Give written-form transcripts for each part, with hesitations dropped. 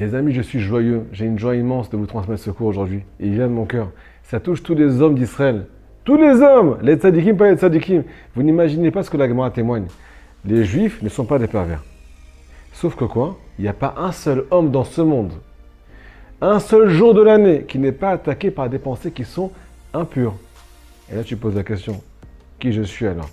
Les amis, je suis joyeux. J'ai une joie immense de vous transmettre ce cours aujourd'hui. Il vient de mon cœur. Ça touche tous les hommes d'Israël. Tous les hommes, les tzadikim, pas les tzadikim. Vous n'imaginez pas ce que la Gemara témoigne. Les juifs ne sont pas des pervers. Sauf que quoi? Il n'y a pas un seul homme dans ce monde, un seul jour de l'année qui n'est pas attaqué par des pensées qui sont impures. Et là, tu poses la question, qui je suis alors?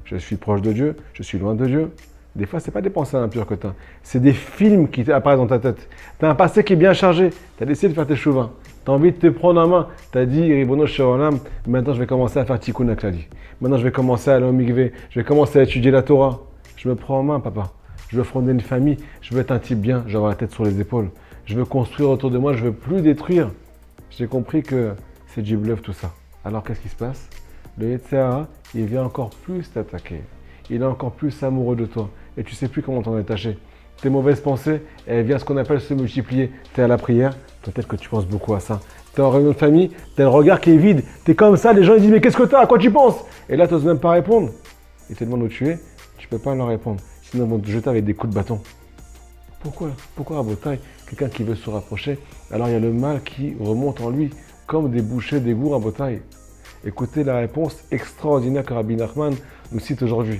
Je suis proche de Dieu, je suis loin de Dieu. Des fois, ce n'est pas des pensées impures que tu as. C'est des films qui apparaissent dans ta tête. Tu as un passé qui est bien chargé. Tu as décidé de faire tes chouvins. Tu as envie de te prendre en main. Tu as dit, Ribono Shalom, maintenant je vais commencer à faire Tikkun Aklali. Maintenant je vais commencer à aller au mikvé. Je vais commencer à étudier la Torah. Je me prends en main, papa. Je veux fonder une famille. Je veux être un type bien. Je veux avoir la tête sur les épaules. Je veux construire autour de moi. Je veux plus détruire. J'ai compris que c'est du bluff tout ça. Alors qu'est-ce qui se passe? Le Yetzer Hara, il vient encore plus t'attaquer. Il est encore plus amoureux de toi. Et tu ne sais plus comment t'en détacher. Tes mauvaises pensées, elles viennent ce qu'on appelle se multiplier. Tu es à la prière, peut-être que tu penses beaucoup à ça. Tu es en réunion de famille, tu as le regard qui est vide. Tu es comme ça, les gens ils disent mais qu'est-ce que tu as? À quoi tu penses? Et là, tu n'oses même pas répondre. Ils te demandent où tu es, tu ne peux pas leur répondre. Sinon, ils vont te jeter avec des coups de bâton. Pourquoi à Bretagne, quelqu'un qui veut se rapprocher, alors il y a le mal qui remonte en lui, comme des bouchées d'égout à Bretagne. Écoutez la réponse extraordinaire que Rabbi Nachman nous cite aujourd'hui.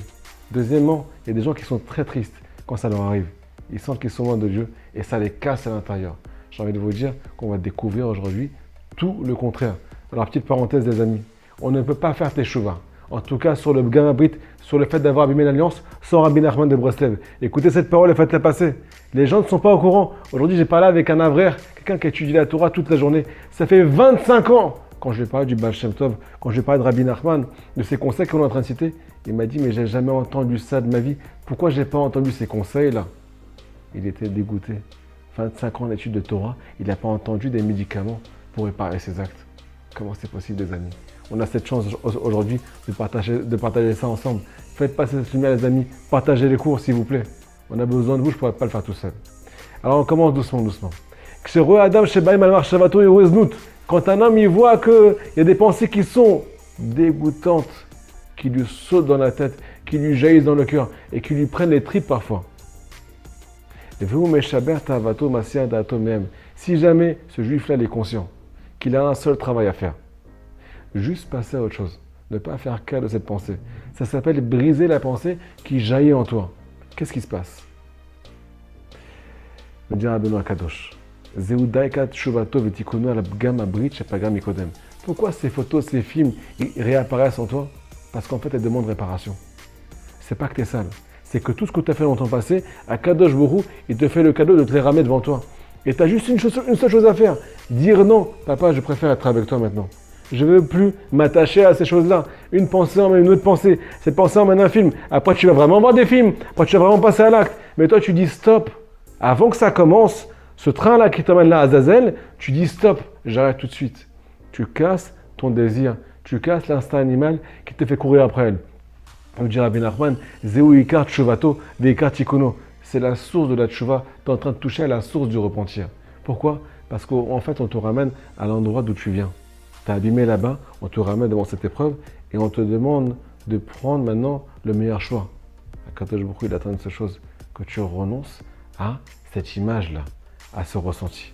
Deuxièmement, il y a des gens qui sont très tristes quand ça leur arrive. Ils sentent qu'ils sont loin de Dieu et ça les casse à l'intérieur. J'ai envie de vous dire qu'on va découvrir aujourd'hui tout le contraire. Alors, petite parenthèse les amis, on ne peut pas faire teshuva. En tout cas, sur le Gamabrit, sur le fait d'avoir abîmé l'alliance, sans Rabbi Nachman de Breslev. Écoutez cette parole et faites-la passer. Les gens ne sont pas au courant. Aujourd'hui, j'ai parlé avec un avraire, quelqu'un qui a étudié la Torah toute la journée. Ça fait 25 ans. Quand je lui ai parlé du Baal Shem Tov, quand je lui ai parlé de Rabbi Nachman, de ses conseils qu'on est en train de citer, il m'a dit, mais j'ai jamais entendu ça de ma vie. Pourquoi j'ai pas entendu ces conseils-là? Il était dégoûté. 25 ans d'études de Torah, il n'a pas entendu des médicaments pour réparer ses actes. Comment c'est possible, les amis? On a cette chance aujourd'hui de partager ça ensemble. Faites passer cette lumière, les amis. Partagez les cours, s'il vous plaît. On a besoin de vous, je ne pourrais pas le faire tout seul. Alors, on commence doucement, doucement. Quand un homme il voit qu'il y a des pensées qui sont dégoûtantes, qui lui sautent dans la tête, qui lui jaillissent dans le cœur et qui lui prennent les tripes parfois. Si jamais ce juif-là est conscient qu'il a un seul travail à faire, juste passer à autre chose, ne pas faire cas de cette pensée. Ça s'appelle briser la pensée qui jaillit en toi. Qu'est-ce qui se passe? Me dit Rabbeinu Kadosh. Pourquoi ces photos, ces films réapparaissent en toi? Parce qu'en fait, elles demandent réparation. C'est pas que tu es sale. C'est que tout ce que tu as fait dans ton passé, à Kadosh Borou, il te fait le cadeau de te les ramener devant toi. Et tu as juste une seule chose à faire. Dire non. Papa, je préfère être avec toi maintenant. Je ne veux plus m'attacher à ces choses-là. Une pensée emmène une autre pensée. Cette pensée emmène un film. Après, tu vas vraiment voir des films. Après, tu vas vraiment passer à l'acte. Mais toi, tu dis stop. Avant que ça commence, ce train-là qui t'emmène là à Azazel, tu dis stop, j'arrête tout de suite. Tu casses ton désir, tu casses l'instinct animal qui te fait courir après elle. On dit Rabbi Nachman, Zeu Ikar Tshuvato, Veikar Tikuno. C'est la source de la tshuva, tu es en train de toucher à la source du repentir. Pourquoi? Parce qu'en fait, on te ramène à l'endroit d'où tu viens. Tu as abîmé là-bas, on te ramène devant cette épreuve et on te demande de prendre maintenant le meilleur choix. Akadosh Baruch Hu, il attend une seule chose, que tu renonces à cette image-là, à ce ressenti.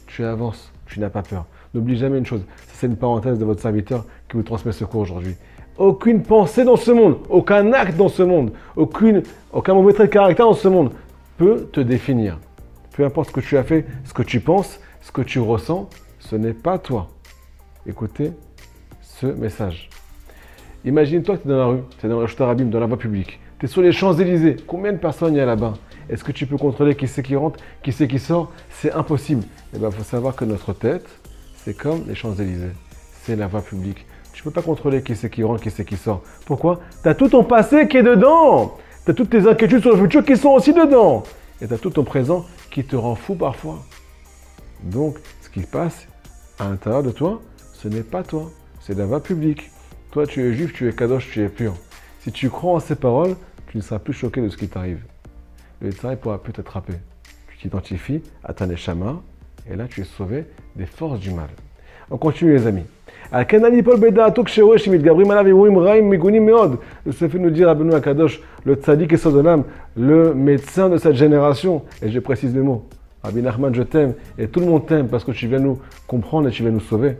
Tu avances, tu n'as pas peur. N'oublie jamais une chose, c'est une parenthèse de votre serviteur qui vous transmet ce cours aujourd'hui. Aucune pensée dans ce monde, aucun acte dans ce monde, aucun mauvais trait de caractère dans ce monde peut te définir. Peu importe ce que tu as fait, ce que tu penses, ce que tu ressens, ce n'est pas toi. Écoutez ce message. Imagine-toi que tu es dans la rue, tu es dans le Reshut HaRabim, dans la voie publique. Tu es sur les Champs-Élysées. Combien de personnes il y a là-bas? Est-ce que tu peux contrôler qui c'est qui rentre, qui c'est qui sort? C'est impossible. Eh bien, il faut savoir que notre tête, c'est comme les Champs-Élysées. C'est la voie publique. Tu ne peux pas contrôler qui c'est qui rentre, qui c'est qui sort. Pourquoi? Tu as tout ton passé qui est dedans. Tu as toutes tes inquiétudes sur le futur qui sont aussi dedans. Et tu as tout ton présent qui te rend fou parfois. Donc, ce qui passe à l'intérieur de toi, ce n'est pas toi. C'est la voie publique. Toi, tu es juif, tu es kadosh, tu es pur. Si tu crois en ces paroles, tu ne seras plus choqué de ce qui t'arrive. Le travail pourra plus t'attraper. Tu t'identifies à ta neshama et là tu es sauvé des forces du mal. On continue les amis. Le Sefer nous dit Rabbeinu Akadosh, le tzaddik et Sodolam, le médecin de cette génération, et je précise le mot. Rabbi Nachman, je t'aime, et tout le monde t'aime parce que tu viens nous comprendre et tu viens nous sauver.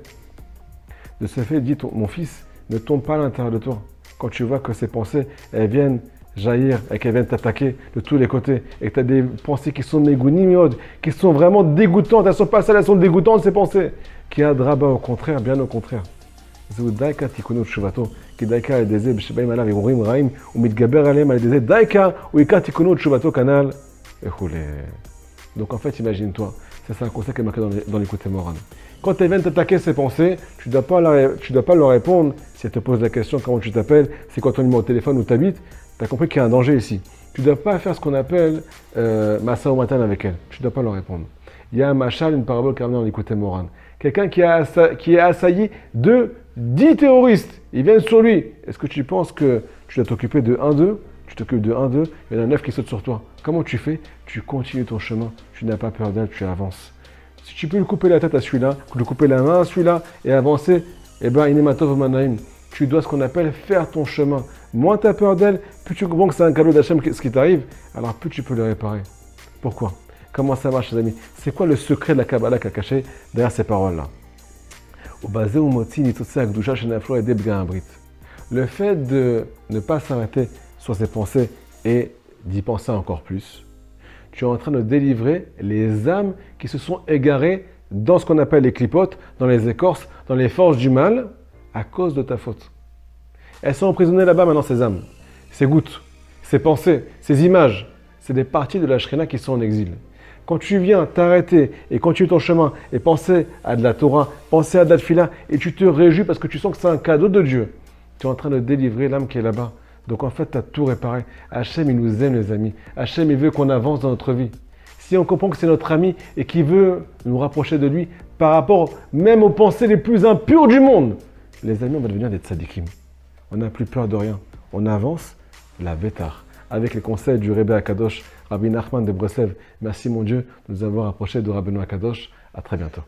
De ce fait, dis mon fils, ne tombe pas à l'intérieur de toi. Quand tu vois que ces pensées, elles viennent jaillir et qu'elles viennent t'attaquer de tous les côtés, et que tu as des pensées qui sont mégounimiod, qui sont vraiment dégoûtantes, elles sont pas sales, elles sont dégoûtantes ces pensées. Qui a draba au contraire, bien au contraire. Daika tikunu tshuvato, ki daika al deze b'shebaim alav irurim raim, ou mitgaber alem al deze daika ou ika tikunu tshuvato kanal, et roulé. Donc en fait, imagine-toi, c'est un conseil qui est marqué dans l'écoute Moran. Quand elles viennent t'attaquer ces pensées, tu ne dois pas leur répondre. Si elles te posent la question comment tu t'appelles, c'est quoi ton numéro de téléphone où tu habites, tu as compris qu'il y a un danger ici. Tu ne dois pas faire ce qu'on appelle massa au matin avec elles. Tu ne dois pas leur répondre. Il y a un machal, une parabole qui est dans l'écoute Moran. Quelqu'un qui est assailli de 10 terroristes. Ils viennent sur lui. Est-ce que tu penses que tu dois t'occuper de 1-2 ? Tu t'occupes de 1-2, il y en a 9 qui sautent sur toi. Comment tu fais ? Tu continues ton chemin. Tu n'as pas peur d'elle, tu avances. Si tu peux lui couper la tête à celui-là, lui couper la main à celui-là et avancer, eh bien, inematov manaim. Tu dois ce qu'on appelle faire ton chemin. Moins tu as peur d'elle, plus tu comprends que c'est un cadeau d'Hachem ce qui t'arrive, alors plus tu peux le réparer. Pourquoi ? Comment ça marche, les amis ? C'est quoi le secret de la Kabbalah qui a caché derrière ces paroles-là ? Le fait de ne pas s'arrêter sur ses pensées et d'y penser encore plus, tu es en train de délivrer les âmes qui se sont égarées dans ce qu'on appelle les clipotes, dans les écorces, dans les forces du mal, à cause de ta faute. Elles sont emprisonnées là-bas maintenant, ces âmes, ces gouttes, ces pensées, ces images. C'est des parties de la Shrina qui sont en exil. Quand tu viens t'arrêter et continuer ton chemin et penser à de la Torah, penser à de la Tfila, et tu te réjouis parce que tu sens que c'est un cadeau de Dieu, tu es en train de délivrer l'âme qui est là-bas. Donc en fait, tu as tout réparé. Hachem, il nous aime, les amis. Hachem, il veut qu'on avance dans notre vie. Si on comprend que c'est notre ami et qu'il veut nous rapprocher de lui par rapport même aux pensées les plus impures du monde, les amis, on va devenir des tzadikim. On n'a plus peur de rien. On avance la vétar. Avec les conseils du Rebbe Akadosh, Rabbi Nachman de Breslev. Merci mon Dieu de nous avoir approchés de Rabbeinu Akadosh. À très bientôt.